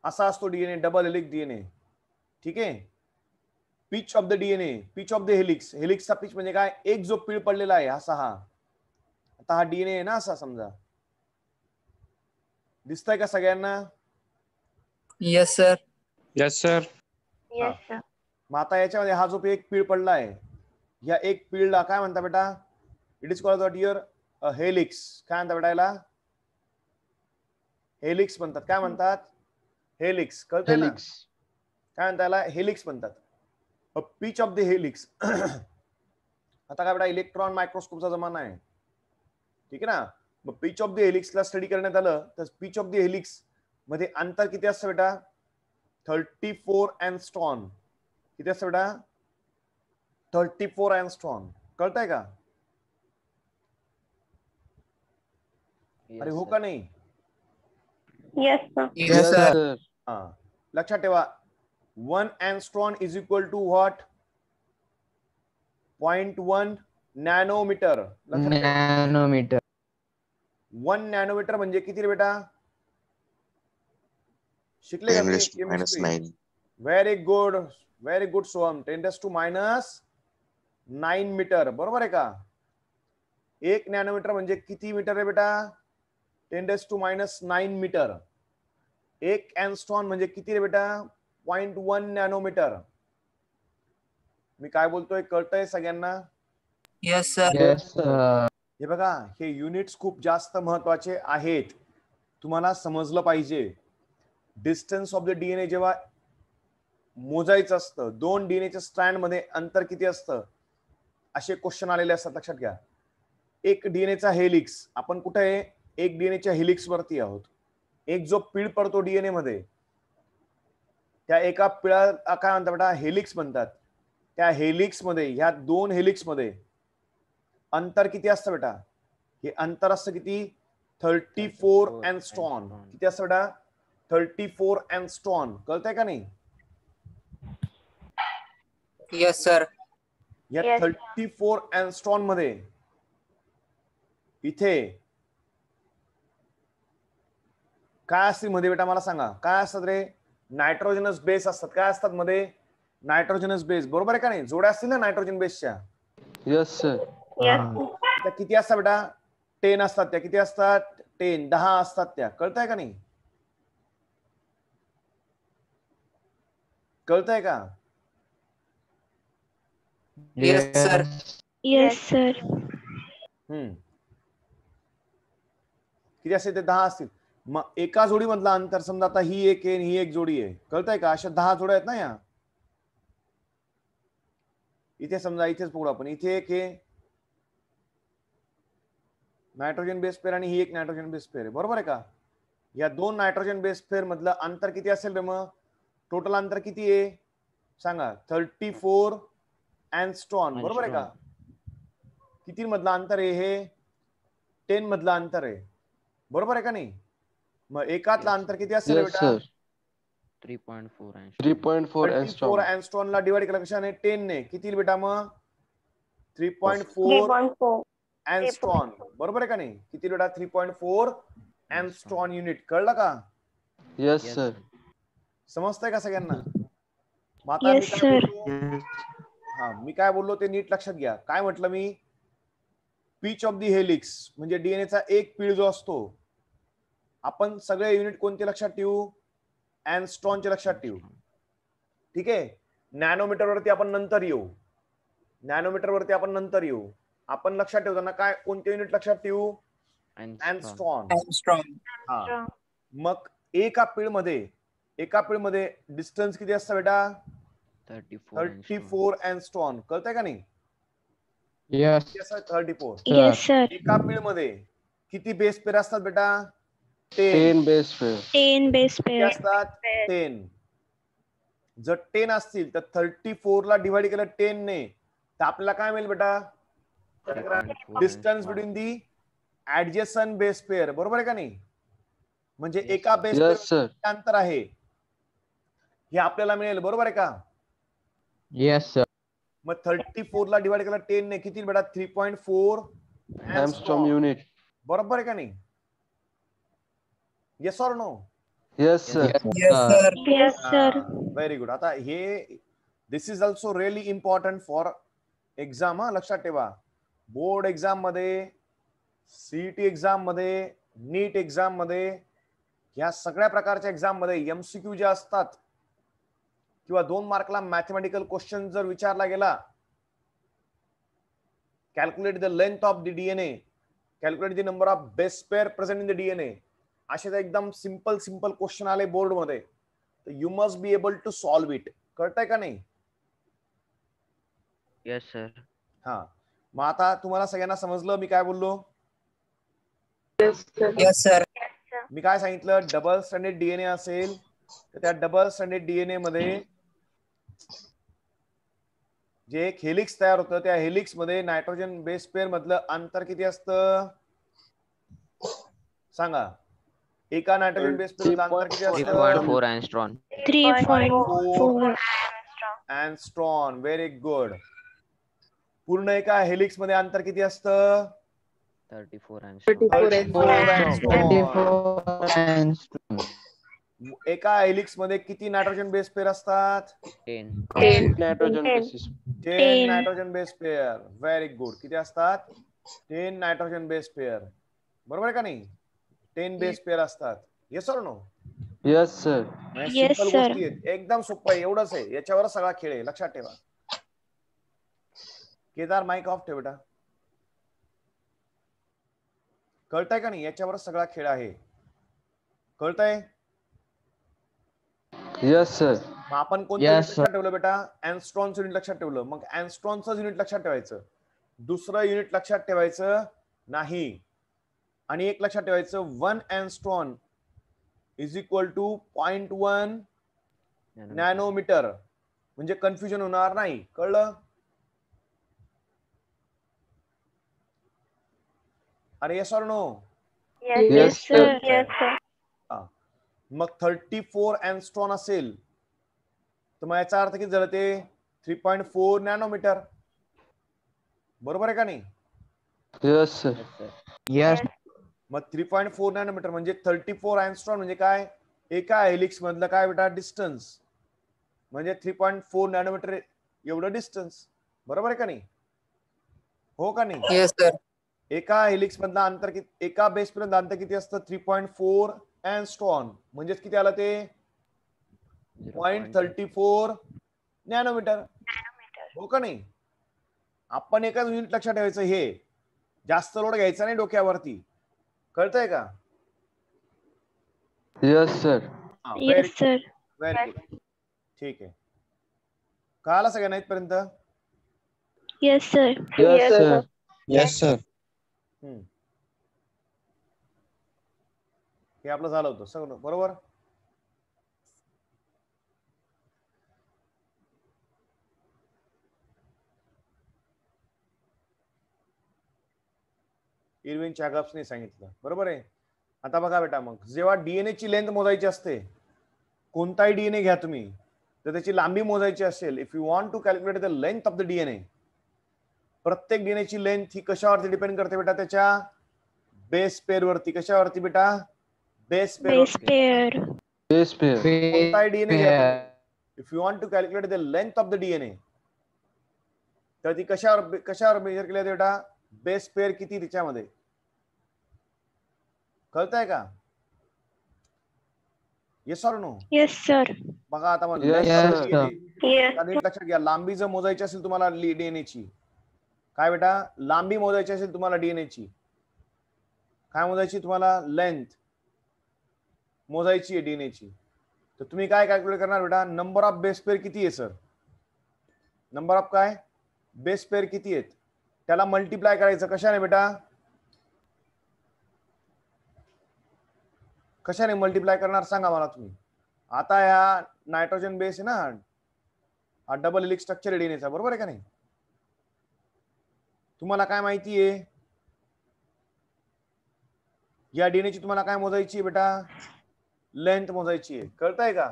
Speaker 1: असा असतो डीएनए, डबल हेलिक्स डीएनए. ठीक आहे? Pitch of the DNA, pitch of the helix. हेलिक्सचा पिच म्हणजे काय? एक जो पीळ पडलेला आहे असा हा. आता हा डीएनए आहे ना असा समजा. दिसतंय का सगळ्यांना?
Speaker 6: Yes sir.
Speaker 3: Yes, sir.
Speaker 2: Yes, sir.
Speaker 1: मग आता याच्यामध्ये हा जो एक पीळ पडला आहे, या एक पीळला काय म्हणता बेटा? It is called your helix. काय म्हणता बेटा याला? हेलिक्स म्हणतात. काय म्हणतात? हेलिक्स. कळतंय ना? काय म्हणता याला? हेलिक्स म्हणतात. Pitch of the helix. आता काय बेटा? इलेक्ट्रॉन मायक्रोस्कोपचा जमाना आहे. ठीक आहे ना? मग पिच ऑफ द हेलिक्सला स्टडी करण्यात आलं तर पिच ऑफ द हेलिक्स मध्ये अंतर किती असतं बेटा? 34 अँगस्ट्रॉम. किती असतं बेटा? 34 अँगस्ट्रॉम. कळतंय का?
Speaker 4: Yes,
Speaker 1: अरे हो
Speaker 4: sir.
Speaker 1: का नाही?
Speaker 2: Yes, sir.
Speaker 6: Yes sir.
Speaker 1: हा. लक्षात ठेवा, 1 angstrom is equal to what? 0.1 nanometre.
Speaker 5: Nanometre.
Speaker 1: 1 nanometre म्हणजे किती रे बेटा? शिकले का
Speaker 8: 10
Speaker 1: तुम्ही?
Speaker 8: raised to -9.
Speaker 1: Very good, very good Soham. 10 - -9 metre. बरोबर आहे का? 1 नॅनोमीटर म्हणजे किती मीटर आहे बेटा? 10 - -9 मीटर. 1 अँगस्ट्रॉम म्हणजे किती रे बेटा? 0.1 नॅनोमीटर. मी काय बोलतोय कळतंय सगळ्यांना?
Speaker 6: Yes sir.
Speaker 5: Yes sir.
Speaker 1: हे बघा, हे युनिट्स खूप जास्त महत्वाचे आहेत, तुम्हाला समजलं पाहिजे. डिस्टन्स ऑफ द डीएनए जेव्हा मोजायचं असतं, 2 डीएनएच्या स्ट्रँड मध्ये अंतर किती असतं, असे क्वेश्चन आलेले असतात, लक्षात घ्या. एक डीएनएचा हेलिक्स, आपण कुठे आहे, एक डीएनएच्या हेलिक्स वरती आहोत. एक जो पीळ पडतो डीएनए मध्ये, त्या एका पिळाला काय म्हणतात बेटा, हेलिक्स म्हणतात. त्या हेलिक्स मध्ये, ह्या 2 हेलिक्स मध्ये अंतर किती असतं बेटा? हे अंतर असतं किती? 34 अँगस्ट्रॉम. किती असतं बेटा? 34 अँगस्ट्रॉम. कळतंय का नाही?
Speaker 6: Yes sir.
Speaker 1: या 34 अँगस्ट्रॉम मध्ये इथे काय असते मध्ये बेटा, मला सांगा काय असतात रे? नायट्रोजनस बेस असतात. काय असतात मध्ये? Nitrogenous base. बरोबर आहे का नाही? जोड्या असतील ना नायट्रोजन बेसच्या.
Speaker 7: Yes sir.
Speaker 1: त्या किती असतात बेटा? 10 असतात. त्या किती असतात? 10 असतात त्या. कळतंय का नाही? कळतंय का?
Speaker 6: Yes sir.
Speaker 2: Yes sir.
Speaker 1: किती असते ते? 10 असतील. मग एका जोडी मधला अंतर, समजा आता ही एक आहे, ही एक जोडी आहे, कळतंय का? अशा 10 जोड्या आहेत ना या. इथे समजा इथेच पकडू आपण, इथे एक आहे नायट्रोजन बेस पेअर आणि ही एक नायट्रोजन बेस पेअर आहे, बरोबर आहे का? या 2 नायट्रोजन बेस पेअर मधलं अंतर किती असेल रे? मग टोटल अंतर किती आहे सांगा? 34 अँगस्ट्रॉम. बरोबर आहे का? किती मधलं अंतर आहे हे? 10 मधलं अंतर आहे, बरोबर आहे का नाही? मग एकातलं अंतर किती असेल बेटा?
Speaker 7: 3.4
Speaker 1: अँगस्ट्रॉम ला डिवाइड केलं कशाने? 10 ने. किती बेटा मग? 3.4 अँगस्ट्रॉम. बरोबर आहे का नाही? किती बेटा? 3.4 अँगस्ट्रॉम युनिट. कळलं का?
Speaker 7: Yes sir.
Speaker 1: समजतंय का सगळ्यांना?
Speaker 2: Yes sir.
Speaker 1: मी काय बोललो ते नीट लक्षात घ्या. काय म्हटलं मी? पिच ऑफ द हेलिक्स म्हणजे डीएनएचा एक पीळ जो असतो, आपण सगळे युनिट कोणते लक्षात ठेवू? अँगस्ट्रॉमचे लक्षात ठेवू. ठीक आहे. नॅनोमीटर वरती आपण नंतर येऊ. आपण लक्षात ठेवताना काय कोणते युनिट लक्षात ठेवू? अँगस्ट्रॉम. हा. मग एका पीळ मध्ये डिस्टन्स किती असतं बेटा? 34 अँगस्ट्रॉम. कळतंय का नाही?
Speaker 5: येस
Speaker 1: 34.
Speaker 2: Yes sir.
Speaker 1: एका पीळ मध्ये किती बेस पेअर असतात बेटा?
Speaker 7: 10 बेस पेअर.
Speaker 2: 10 बेस पेअर
Speaker 1: असतात. 10. जर 10 असतील तर 34 ला डिवाइड केलं 10 ने, तर आपल्याला काय मिळेल बेटा? डिस्टन्स बिटवीन दी ऍडजसंट बेस पेअर. बरोबर आहे का नाही? म्हणजे एका बेस पेअर अंतर आहे हे आपल्याला मिळेल. बरोबर आहे का?
Speaker 5: Yes sir.
Speaker 1: मग 34 ला डिवाइड केलं 10 ने, किती बेटा? 3.4
Speaker 7: अँगस्ट्रॉम युनिट.
Speaker 1: बरोबर आहे का नाही? Yes or no?
Speaker 7: Yes sir.
Speaker 2: Yes sir.
Speaker 1: Very good. आता हे this is also really important for exam. लक्षात ठेवा, बोर्ड एक्झाम मध्ये, सीईटी एक्झाम मध्ये, नीट एक्झाम मध्ये, या सगळ्या प्रकारच्या एक्झाम मध्ये एमसीक्यू जे असतात किंवा 2 मार्कला मॅथमॅटिकल क्वेश्चन जर विचारला गेला, calculate the length of the DNA, calculate the number of base pair present in the DNA, असे एकदम सिंपल क्वेश्चन आले बोर्ड मध्ये, तर you must be able to solve it. कळतंय का नाही?
Speaker 4: Yes sir.
Speaker 1: हा. मग आता तुम्हाला सगळ्यांना समजलं मी काय बोललो?
Speaker 6: Yes sir.
Speaker 1: मी काय सांगितलं? डबल स्ट्रँडेड डीएनए असेल तर त्या डबल स्ट्रँडेड डीएनए मध्ये जे एक हेलिक्स तयार होतं, त्या हेलिक्स मध्ये नायट्रोजन बेस पेअर मधलं अंतर किती असतं सांगा? एका नायट्रोजन बेस पेअर मधलं अंतर किती असतं?
Speaker 4: 3.4 अँगस्ट्रॉम.
Speaker 2: 3.4
Speaker 1: अँगस्ट्रॉम. Very good. पूर्ण एका हेलिक्स मध्ये अंतर किती असतं?
Speaker 4: 34 अँगस्ट्रॉम.
Speaker 1: एका हेलिक्स मध्ये किती नायट्रोजन बेस पेअर असतात?
Speaker 4: 10
Speaker 7: nitrogen basis.
Speaker 1: 10 nitrogen base pair. Very good. किती असतात? 10 नायट्रोजन बेस पेअर. बरोबर आहे का नाही? 10 बेस पेअर असतात. Yes or no?
Speaker 7: Yes, sir.
Speaker 2: Yes,
Speaker 1: simple
Speaker 2: sir.
Speaker 1: गोष्टी आहेत, एकदम सोपं आहे, एवढंच आहे, याच्यावरच सगळा खेळ आहे, लक्षात ठेवा. केदार माईक ऑफ ठेव बेटा. कळतंय का नाही, याच्यावरच सगळा खेळ आहे, कळतंय?
Speaker 7: Yes, sir.
Speaker 1: मग आपण कोणतं
Speaker 5: Yes,
Speaker 1: युनिट लक्षात ठेवलं बेटा? अँस्ट्रॉनचं युनिट लक्षात ठेवलं. मग अँस्ट्रॉनचं युनिट लक्षात ठेवायचं, दुसरं युनिट लक्षात ठेवायचं नाही, आणि एक लक्षात ठेवायचं, 1 angstrom is equal to 0.1 nanometre, म्हणजे कन्फ्युजन होणार नाही, कळलं? अरे yes or no?
Speaker 2: Yes, sir. Yes, sir.
Speaker 1: मग 34 अँस्ट्रॉन असेल तर मग याचा अर्थ किती झालं ते? 3.4 नॅनोमीटर, बरोबर आहे का नाही?
Speaker 7: Yes, sir.
Speaker 5: Yes.
Speaker 1: मग 3.4 नॅनोमीटर म्हणजे 34 अँस्ट्रॉन म्हणजे काय? एका हेलिक्स मधलं काय बेटा? डिस्टन्स, म्हणजे 3.4 नॅनोमीटर एवढं डिस्टन्स, बरोबर आहे का नाही? हो का नाही?
Speaker 6: Yes sir.
Speaker 1: एका हेलिक्स मधलं अंतर किती, एका बेस पर्यंत अंतर किती असतं? 3.4 अँस्ट्रॉन, म्हणजे किती आलं ते? 0.34 नॅनोमीटर, हो का नाही? आपण एकच युनिट लक्षात ठेवायचं, हे जास्त लोड घ्यायचा नाही डोक्यावरती, कळतंय का?
Speaker 7: Yes, sir.
Speaker 2: Yes, sir.
Speaker 1: Very good, ठीक आहे. कळालं सगळ्यांना इथपर्यंत?
Speaker 2: Yes, sir.
Speaker 7: Yes, sir.
Speaker 8: Yes, sir.
Speaker 1: हे आपलं झालं होतं सगळं, बरोबर? इरविन चॅगप्सने सांगितलं, बरोबर आहे. आता बघा बेटा, मग जेव्हा डीएनए ची लेंथ मोजायची असते, कोणताही डीएनए घ्या तुम्ही, तर त्याची लांबी मोजायची असेल, if you want to calculate the length of the DNA, प्रत्येक डीएनए ची लेंथ ही कशावरती डिपेंड करते बेटा? त्याच्या बेस पेअर वरती. कशावरती बेटा? Base pair.
Speaker 2: Base pair.
Speaker 7: Base pair.
Speaker 1: कोणताही डीएनए घ्या तुम्ही, if you want to calculate the length of the DNA, तर ती कशावर मेजर केली जाते बेटा? बेस पेअर किती तिच्यामध्ये, कळतंय का? Yes or no?
Speaker 2: Yes, sir.
Speaker 1: बघा आता मग
Speaker 7: Yes, sir.
Speaker 2: Yes.
Speaker 1: नीट लक्षात घ्या, लांबी जर मोजायची असेल तुम्हाला डीएनए ची, काय बेटा? लांबी मोजायची असेल तुम्हाला डीएनए ची, काय मोजायची तुम्हाला? लेंथ मोजायची आहे डीएनए ची. तर तुम्ही काय कॅल्क्युलेट करणार बेटा? नंबर ऑफ बेस पेअर किती आहे सर? नंबर ऑफ काय? बेस पेअर किती आहेत, त्याला मल्टिप्लाय करायचं. कशाने बेटा? कशाने मल्टिप्लाय करणार सांगा मला तुम्ही. आता ह्या नायट्रोजन बेस आहे ना, हा डबल हेलिक्स स्ट्रक्चर डीएनएचा, बरोबर आहे का नाही? तुम्हाला काय माहिती आहे? या डीएनए ची तुम्हाला काय मोजायची आहे बेटा? लेंथ मोजायची आहे, कळतंय का?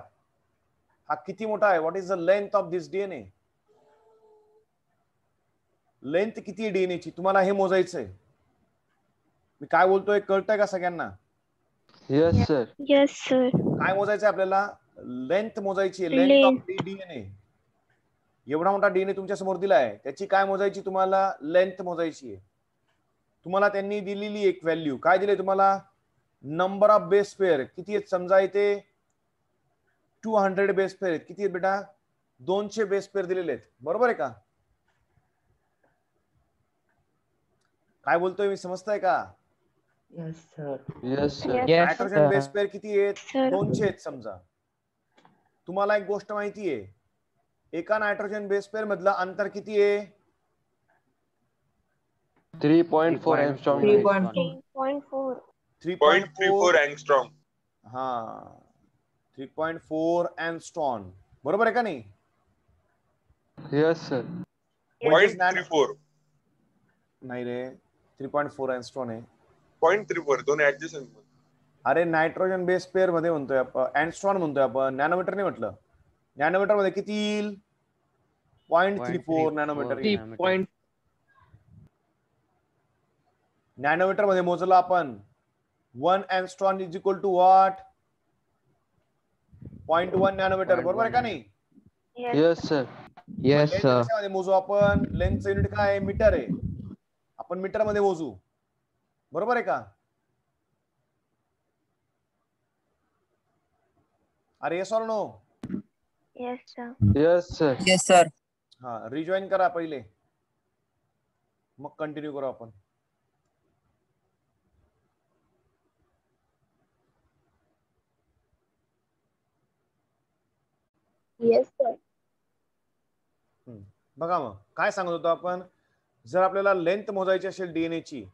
Speaker 1: हा किती मोठा आहे? What is the length of this DNA? Length किती आहे डीएनए ची, तुम्हाला हे मोजायचंय. मी काय बोलतोय कळतंय का सगळ्यांना?
Speaker 7: Yes, sir.
Speaker 2: Yes, sir.
Speaker 1: काय मोजायचंय आपल्याला? लेंथ मोजायची आहे, लेंथ ऑफ डीएनए. एवढा मोठा डीएनए तुमच्या समोर दिलाय, त्याची काय मोजायची तुम्हाला? लेंथ मोजायची आहे. तुम्हाला त्यांनी दिलेली एक व्हॅल्यू, काय दिले तुम्हाला? नंबर ऑफ बेस पेअर किती आहेत समजा, इथे 200 बेस पेअर आहेत. किती आहेत बेटा? 200 बेस पेअर दिलेले आहेत, बरोबर आहे का? काय बोलतोय मी, समजतंय का?
Speaker 7: Yes, sir.
Speaker 1: Nitrogen base pair किती आहेत?
Speaker 2: Sir.
Speaker 1: 200 आहेत समजा. तुम्हाला एक गोष्ट माहिती आहे, एका नायट्रोजन बेस पेअर मधलं अंतर किती आहे?
Speaker 7: 3.4 angstrom.
Speaker 2: 3.4.
Speaker 1: 3.34 अँगस्ट्रॉम. हा, 3.4 अँगस्ट्रॉम, बरोबर आहे का नाही?
Speaker 7: Yes, sir.
Speaker 1: 0.34 नाही रे, 3.4 अँगस्ट्रॉम आहे.
Speaker 9: 0.34 दोन ऍडजस्टमेंट.
Speaker 1: अरे नायट्रोजन बेस पेअर मध्ये म्हणतोय आपण, अँगस्ट्रॉम म्हणतोय आपण, नॅनोमीटर नाही म्हटलं. नॅनोमीटर मध्ये किती येईल? 0.34 नॅनोमीटर. नॅनोमीटर मध्ये मोजलं आपण, 1 angstrom is equal to what? 0.1 nanometre, बरोबर आहे का नाही?
Speaker 7: Yes, sir.
Speaker 5: Yes, sir.
Speaker 1: मध्ये मोजू आपण. लेंथचं युनिट काय आहे? मीटर आहे, आपण मीटर मध्ये मोजू, बरोबर आहे का? अरे yes or no?
Speaker 2: Yes, sir.
Speaker 7: Yes, sir.
Speaker 6: Yes sir.
Speaker 1: हा रिजॉईन करा पहिले, मग कंटिन्यू करू आपण.
Speaker 2: Yes, sir.
Speaker 1: बघा मग काय सांगत होतो आपण, जर आपल्याला लेंथ मोजायची असेल डीएनए ची,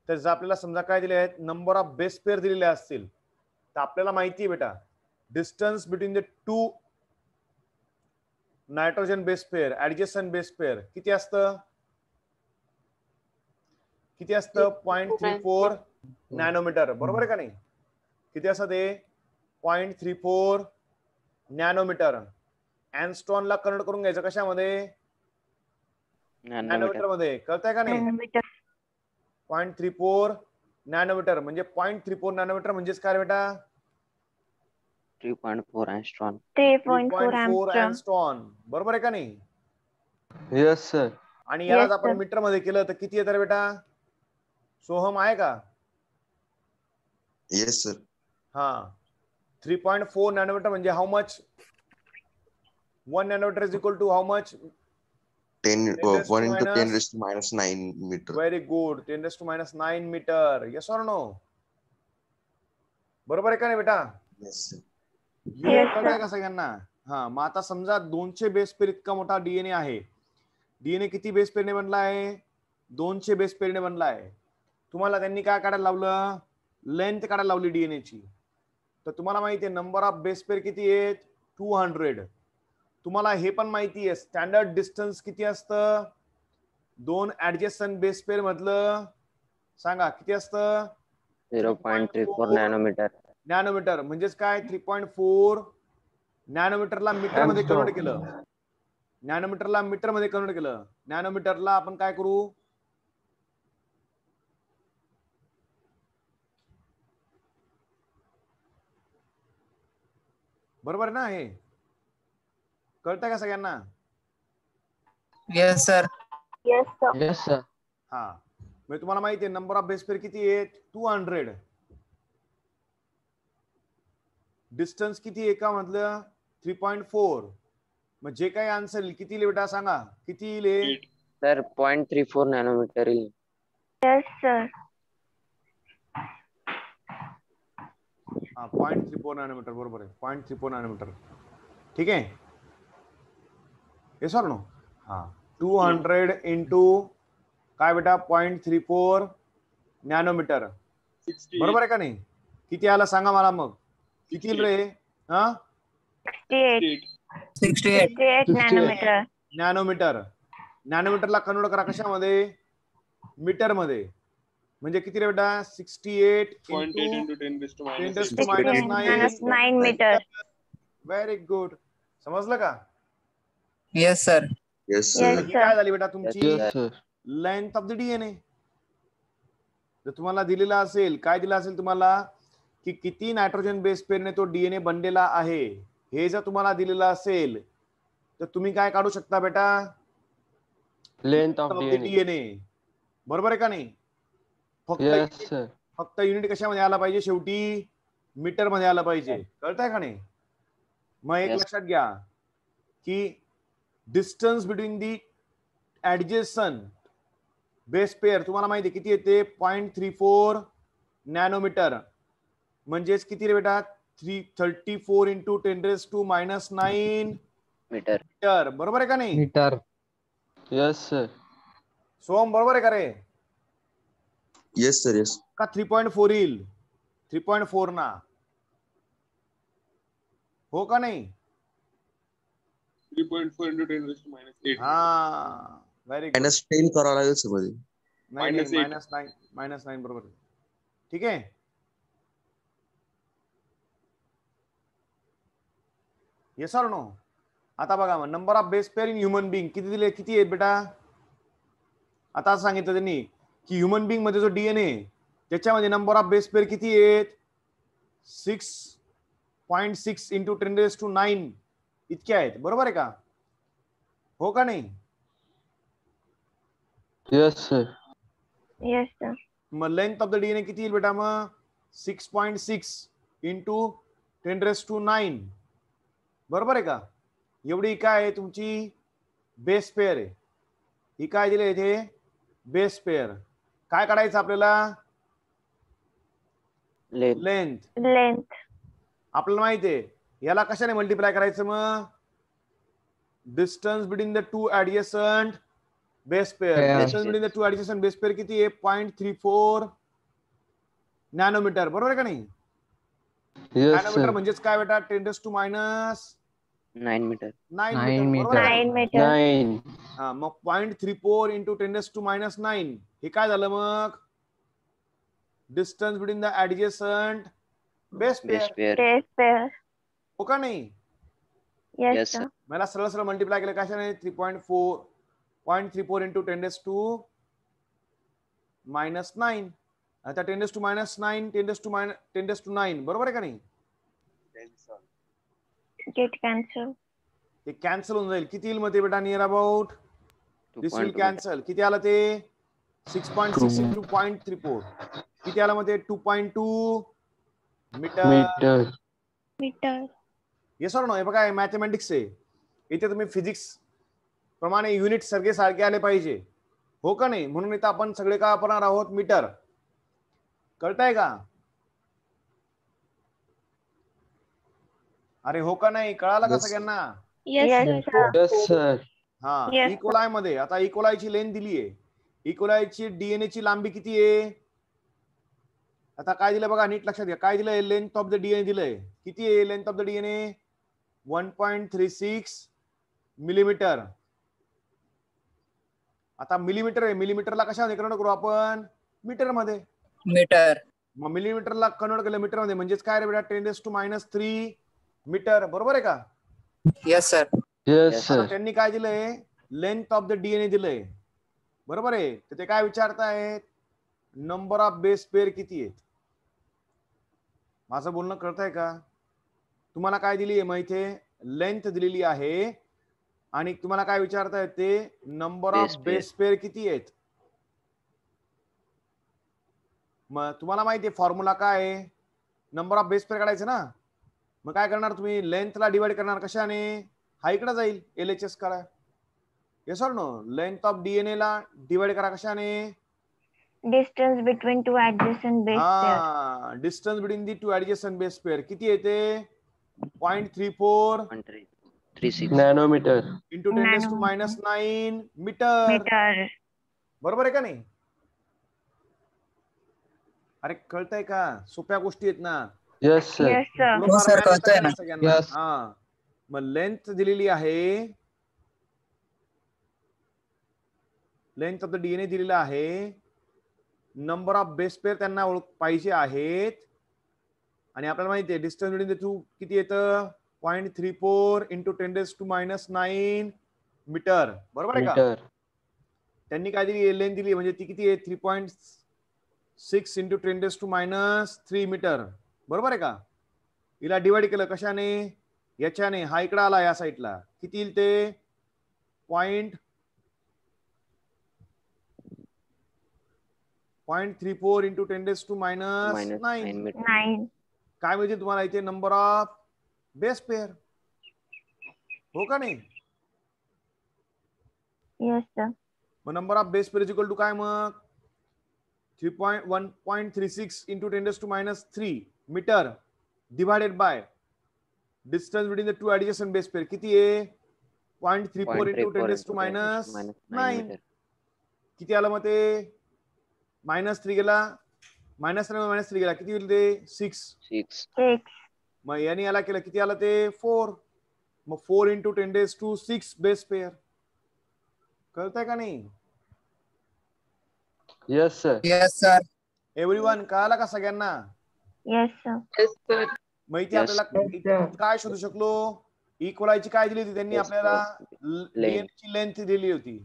Speaker 1: तर जर आपल्याला समजा काय दिले आहेत, नंबर ऑफ बेस पेअर दिलेले असतील, तर आपल्याला माहिती आहे बेटा distance between the to nitrogen base pair adjacent base pair किती असतं? 0.34 नॅनोमीटर, बरोबर आहे का नाही? किती असतं ते? 0.34 नॅनोमीटर. अँगस्ट्रॉनला कन्वर्ट करून घ्यायचं कशामध्ये? नॅनोमीटर मध्ये. कळतंय का नाही? 0.34 नॅनोमीटर म्हणजे 0.34 नॅनोमीटर म्हणजेच काय बेटा?
Speaker 4: 3.4 angstrom.
Speaker 2: 3.4
Speaker 1: अँगस्ट्रॉन, बरोबर आहे का नाही?
Speaker 7: Yes, sir.
Speaker 1: आणि याला
Speaker 2: Yes,
Speaker 1: जर आपण
Speaker 2: sir.
Speaker 1: मीटर मध्ये केलं तर किती येतं रे बेटा? सोहम आहे का?
Speaker 8: Yes, sir.
Speaker 1: हा 3.4 नॅनोमीटर म्हणजे how much? 1 nanometre is equal to how much?
Speaker 8: 1
Speaker 1: raised to
Speaker 8: into 10
Speaker 1: minus-
Speaker 8: raised to minus 9 meter.
Speaker 1: Very good. 10⁻⁹ metre. Yes or no? बरोबर आहे का नाही बेटा?
Speaker 8: Yes, sir.
Speaker 2: Yes,
Speaker 1: कळतंय
Speaker 2: sir.
Speaker 1: का सगळ्यांना? हा मग आता समजा 200 बेस पेअर इतका मोठा डीएनए आहे. डीएनए किती बेस पेअरने बनला आहे? 200 बेस पेअरने बनला आहे. तुम्हाला त्यांनी काय काढायला लावलं? लेंथ काढायला लावली डीएनए ची. तर तुम्हाला माहिती आहे नंबर ऑफ बेस पेअर किती आहेत? 200. तुम्हाला हे पण माहिती आहे स्टँडर्ड डिस्टन्स किती असतं? 2 ऍडजस्टंट बेस पेअर मधलं सांगा किती असतं?
Speaker 4: 0.34 nanometer.
Speaker 1: नॅनोमीटर. म्हणजेच काय? 3.4 नॅनोमीटरला मीटर मध्ये कन्वर्ट केलं. नॅनोमीटरला मीटर मध्ये कन्वर्ट केलं. नॅनोमीटरला आपण काय करू? बरोबर ना? हे कळतंय का सगळ्यांना?
Speaker 6: Yes sir.
Speaker 2: Yes, sir.
Speaker 3: Yes, sir.
Speaker 1: हा म्हणजे तुम्हाला माहिती आहे नंबर ऑफ बेस पेअर किती आहेत? 200. डिस्टन्स किती एका मधलं? 3.4. मग जे काही आन्सर येईल किती बेटा सांगा? किती येईल?
Speaker 4: Sir, 0.34 nanometer.
Speaker 2: Yes, sir.
Speaker 1: हा 0.34 नॅनोमीटर बरोबर आहे. 0.34 नॅनोमीटर. ठीक आहे. Yes or no? हा 200 इंटू काय बेटा? 0.34 नॅनोमीटर. बरोबर आहे का नाही? किती आला सांगा मला मग? किती येईल रे? हा
Speaker 2: 68 nanometer.
Speaker 1: नॅनोमीटर. नॅनोमीटरला कन्वर्ट करा कशामध्ये? मीटर मध्ये. म्हणजे किती रे बेटा? 68 into
Speaker 2: 10⁻⁹ meter.
Speaker 1: Very good. समजलं का?
Speaker 6: Yes sir.
Speaker 8: Yes, sir.
Speaker 2: Yes,
Speaker 1: ही
Speaker 2: sir.
Speaker 1: काय झाली बेटा तुमची?
Speaker 7: Yes, sir.
Speaker 1: Length of the DNA. जर तुम्हाला दिलेला असेल, काय दिलं असेल तुम्हाला की किती नायट्रोजन बेस पेअरने तो डीएनए बनलेला आहे, हे जर तुम्हाला दिलेलं असेल तर तुम्ही काय काढू शकता बेटा?
Speaker 7: Length of DNA.
Speaker 1: डीएनए. बरोबर आहे का नाही?
Speaker 7: Yes, sir.
Speaker 1: फक्त युनिट कशामध्ये आला पाहिजे? शेवटी मीटर मध्ये आला पाहिजे. कळतंय का नाही? मग एक
Speaker 4: Yes.
Speaker 1: लक्षात घ्या की डिस्टन्स बिटवीन दी ऍडजस्टंट बेस पेअर तुम्हाला माहिती आहे किती येते? 0.34 नॅनोमीटर. म्हणजेच किती रे बेटा? 34 into 10⁻⁹
Speaker 4: Meter.
Speaker 1: बरोबर आहे का नाही?
Speaker 5: मीटर.
Speaker 7: Yes, sir.
Speaker 1: सोम बरोबर आहे का रे?
Speaker 8: Yes, sir. Yes.
Speaker 1: का 3.4 येईल? 3.4 ना, हो का नाही?
Speaker 9: 3.4 into 10⁻⁸.
Speaker 1: हा व्हेरी गुड.
Speaker 8: -10 करावं लागेल सर मध्ये.
Speaker 1: -9 -9 बरोबर. ठीक आहे. Yes or no? आता बघा मग number of base pair in human being किती दिले? किती आहेत बेटा? आता सांगितलं त्यांनी की ह्युमन बिंग मध्ये जो डीएनए त्याच्यामध्ये नंबर ऑफ बेस पेअर किती आहेत? 6.6 into 10⁻⁹ इतके आहेत. बरोबर आहे का? हो का नाही?
Speaker 7: Yes, sir.
Speaker 2: Yes, sir.
Speaker 1: मग लेंथ ऑफ द डीएनए किती येईल बेटा? मग 6.6 into 10⁹ बरोबर आहे का? एवढी काय आहे तुमची बेस पेअर आहे. ही काय दिली इथे बेस पेअर. काय काढायचं आपल्याला लेंथ. आपल्याला माहिती आहे याला कशाने मल्टिप्लाय करायचं मग distance between the two adjacent base pair. Distance between the two adjacent base pair किती आहे 0.34 नॅनोमीटर. बरोबर आहे का नाही? नॅनोमीटर म्हणजेच काय बेटा 10⁻⁹ मीटर.
Speaker 2: 9 मीटर.
Speaker 1: हा मग 0.34 इंटू 10⁻⁹ हे काय झालं मग distance between the adjacent base pair. हो का नाही?
Speaker 2: Yes, sir.
Speaker 1: मला सरळ सरळ मल्टिप्लाय केलं कशाने 0.34 इंटू 10⁻⁹ आता 10⁻⁹ 10⁻⁹ बरोबर आहे का नाही?
Speaker 2: Get cancel.
Speaker 1: ते कॅन्सल होऊन जाईल. किती येईल मग ते बेटा near about this will cancel. किती आलं ते 6.6 इंटू 0.34 किती आलं मग ते 2.2 मीटर. Yes or no? हे बघा मॅथमॅटिक्स आहे. इथे तुम्ही फिजिक्स प्रमाणे युनिट सगळे सारखे आले पाहिजे. हो का नाही? म्हणून इथं आपण सगळे काय वापरणार आहोत मीटर. कळतंय का? अरे हो का नाही? कळालं का सगळ्यांना? हा इकोलाय मध्ये आता इकोलायची लेंथ दिली आहे. इकोलायची डीएनए ची लांबी किती आहे? आता काय दिलं बघा नीट लक्षात घ्या. काय दिलंय लेंथ ऑफ द डीएनए दिलंय. किती आहे length of the DNA 1.36 millimetre. आता मिलीमीटर आहे. मिलीमीटरला कशामध्ये कन्वर्ट करू आपण मीटर मध्ये. मग मिलीमीटरला कन्वर्ट केलं मीटर मध्ये म्हणजेच काय रे बेटा 10⁻³ मीटर. बरोबर आहे का?
Speaker 6: Yes sir.
Speaker 1: त्यांनी काय दिलंय लेंथ ऑफ द डीएनए दिलंय. बरोबर आहे. तर ते काय विचारतायत नंबर ऑफ बेस पेअर किती आहेत. माझं बोलणं कळतंय का? तुम्हाला काय दिली आहे माहिती आहे लेंथ दिलेली आहे आणि तुम्हाला काय विचारतायत ते नंबर ऑफ बेस पेअर किती आहेत. मग तुम्हाला माहिती आहे फॉर्म्युला काय आहे नंबर ऑफ बेस पेअर काढायचं ना. मग काय करणार तुम्ही लेंथला डिवाइड करणार कशाने हा इकडे जाईल LHS करा. Yes or no? Length of DNA ला डिवाइड करा कशाने
Speaker 2: Distance between two adjacent base pairs.
Speaker 1: Distance between the two adjacent base pair किती येते 0.34
Speaker 7: नॅनोमीटर
Speaker 1: इंटू 10⁻⁹ मीटर. बरोबर आहे का नाही? अरे कळतंय का? सोप्या गोष्टी आहेत ना.
Speaker 7: Yes sir.
Speaker 1: हा मग लेंथ दिलेली आहे. लेंथ ऑफ द डीएनए दिलेला आहे. नंबर ऑफ बेस पेअर त्यांना पाहिजे आहेत आणि आपल्याला माहिती आहे डिस्टन्स बिटवीन द टू किती येतं 0.34 इंटू 10⁻⁹ मीटर. बरोबर आहे का? त्यांनी काय दिली लेंथ दिली म्हणजे ती किती आहे 3.6 इंटू 10⁻³ मीटर. बरोबर आहे का? हिला डिवाइड केलं कशाने याच्याने. हा इकडे आला या साईडला किती येईल ते 0.34 इंटू 10⁻⁹ काय म्हणजे तुम्हाला इथे नंबर ऑफ बेस पेअर. हो का नाही?
Speaker 2: Yes, sir.
Speaker 1: मग number of base pair equal to काय मग 1.36 into 10⁻³ metre divided by distance between the two adjacent base pair किती आहे 0.34 इंटू 10⁻⁹ किती आलं मग ते -3 गेला -3 गेला किती होईल ते 6. मग याने याला केलं किती आलं ते 4. मग 4 इंटू 10⁶ बेस पेअर. कळतंय का नाही?
Speaker 7: Yes sir.
Speaker 1: एव्हरीवन कळाला का सगळ्यांना?
Speaker 2: Yes, sir.
Speaker 1: माहिती आपल्याला काय शोधू शकलो इक्वलायची काय दिली होती त्यांनी आपल्याला डीएनए लेंथ दिली होती.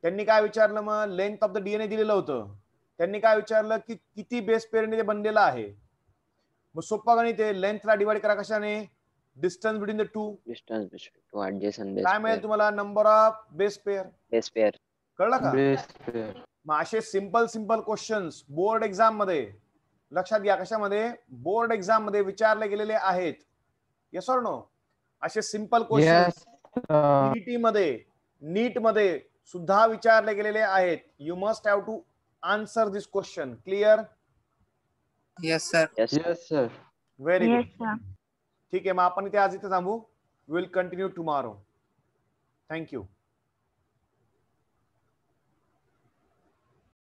Speaker 1: त्यांनी काय विचारलं मग लेंथ ऑफ द डीएनए दिलेलं होतं. त्यांनी काय विचारलं की किती बेस पेअरने ते बनलेलं आहे. मग सोपा गणित आहे. लेंथला डिवाइड करा कशाने डिस्टन्स बिटवीन द टू काय मिळेल तुम्हाला नंबर ऑफ बेस पेअर. कळलं का? मग असे सिंपल क्वेश्चन्स बोर्ड एक्झाम मध्ये लक्षात घ्या कशामध्ये बोर्ड एक्झाम मध्ये विचारले गेलेले आहेत. Yes or no? असे सिंपल क्वेश्चन नीट मध्ये सुद्धा विचारले गेलेले आहेत. You must have to answer this question. Clear?
Speaker 6: Yes sir.
Speaker 7: Yes sir.
Speaker 1: Very good. ठीक आहे, मग आपण इथे आज इथे थांबू. Will continue tomorrow. थँक्यू.